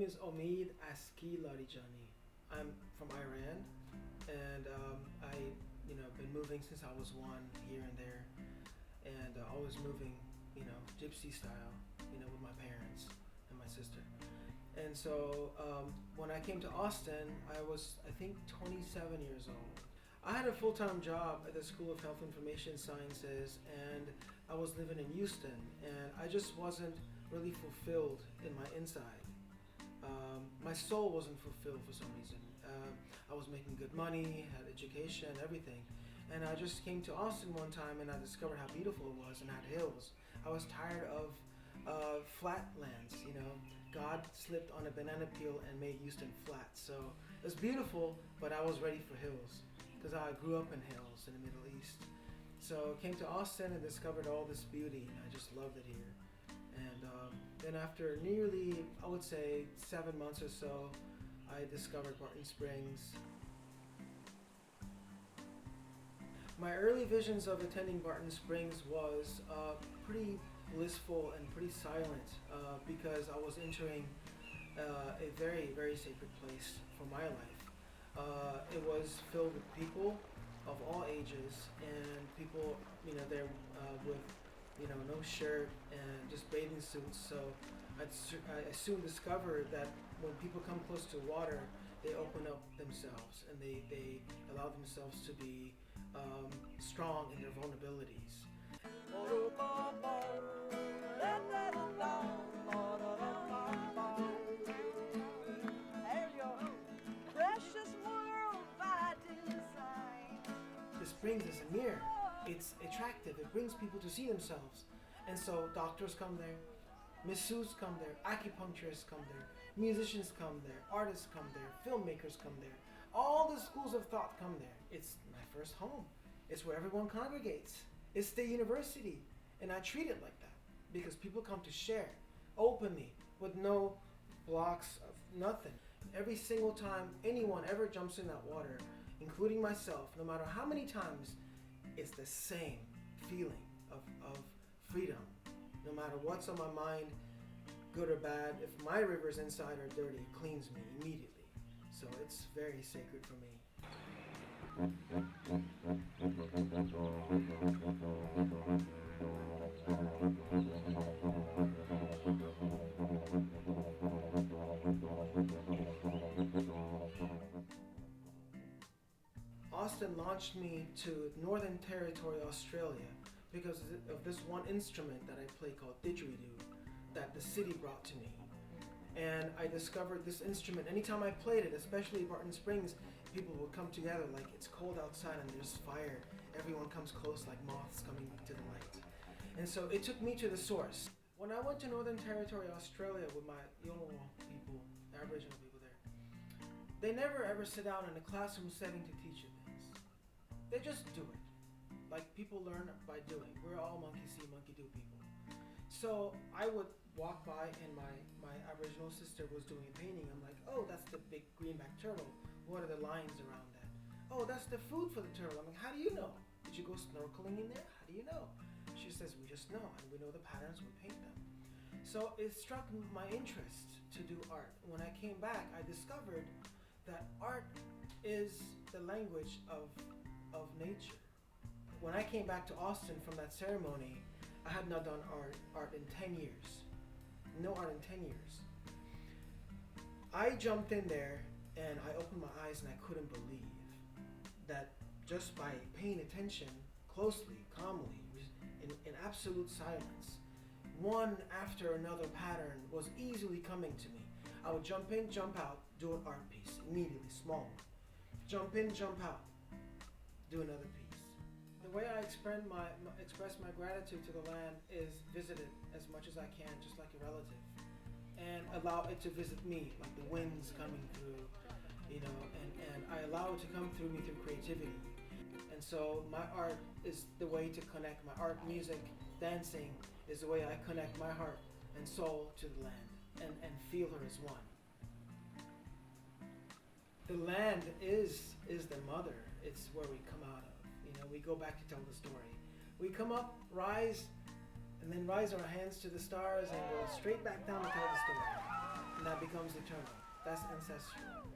is Omid Aski Larijani. I'm from Iran, and I, been moving since I was one, here and there, and always moving, gypsy style, with my parents and my sister. And so when I came to Austin, I was, I think, 27 years old. I had a full-time job at the School of Health Information Sciences, and I was living in Houston, and I just wasn't really fulfilled in my inside. My soul wasn't fulfilled for some reason. I was making good money, had education, everything, and I just came to Austin one time, and I discovered how beautiful it was and had hills. I was tired of flatlands, God slipped on a banana peel and made Houston flat. So it was beautiful, but I was ready for hills because I grew up in hills in the Middle East. So came to Austin and discovered all this beauty. I just loved it here. And then after nearly, I would say, 7 months or so, I discovered Barton Springs. My early visions of attending Barton Springs was pretty blissful and pretty silent because I was entering a very, very sacred place for my life. It was filled with people of all ages, and people, there with, no shirt and just bathing suits. So I soon discovered that when people come close to water, they open up themselves and they allow themselves to be strong in their vulnerabilities. The Springs is a mirror. It's attractive. It brings people to see themselves. And so doctors come there, masseuses come there, acupuncturists come there, musicians come there, artists come there, filmmakers come there. All the schools of thought come there. It's my first home. It's where everyone congregates. It's the university. And I treat it like that because people come to share openly with no blocks of nothing. Every single time anyone ever jumps in that water, including myself, no matter how many times, it's the same feeling of freedom. No matter what's on my mind, good or bad, if my rivers inside are dirty, it cleans me immediately. So it's very sacred for me. Austin launched me to Northern Territory, Australia, because of this one instrument that I play called didgeridoo that the city brought to me. And I discovered this instrument. Anytime I played it, especially at Barton Springs, people would come together like it's cold outside and there's fire. Everyone comes close like moths coming to the light. And so it took me to the source. When I went to Northern Territory, Australia with my Yolngu people, Aboriginal people there, they never ever sit down in a classroom setting to teach you things. They just do it. Like people learn by doing. We're all monkey see, monkey do people. So I would walk by and my Aboriginal sister was doing a painting. I'm like, oh, that's the big greenback turtle. What are the lines around that? Oh, that's the food for the turtle. I'm like, how do you know? Did you go snorkeling in there? How do you know? She says, we just know, and we know the patterns, we paint them. So it struck my interest to do art. When I came back, I discovered that art is the language of nature. When I came back to Austin from that ceremony, I had not done art in 10 years. No art in 10 years. I jumped in there and I opened my eyes and I couldn't believe that just by paying attention closely, calmly, in absolute silence, one after another pattern was easily coming to me. I would jump in, jump out, do an art piece immediately, small one. Jump in, jump out, do another piece. The way I express my gratitude to the land is visit it as much as I can, just like a relative, and allow it to visit me, like the winds coming through, and I allow it to come through me through creativity. And so my art is the way to connect. My art, music, dancing is the way I connect my heart and soul to the land and feel her as one. The land is the mother. It's where we come out of. We go back to tell the story. We come up, rise, and then rise our hands to the stars and go straight back down to tell the story. And that becomes becomes eternal. That's ancestral.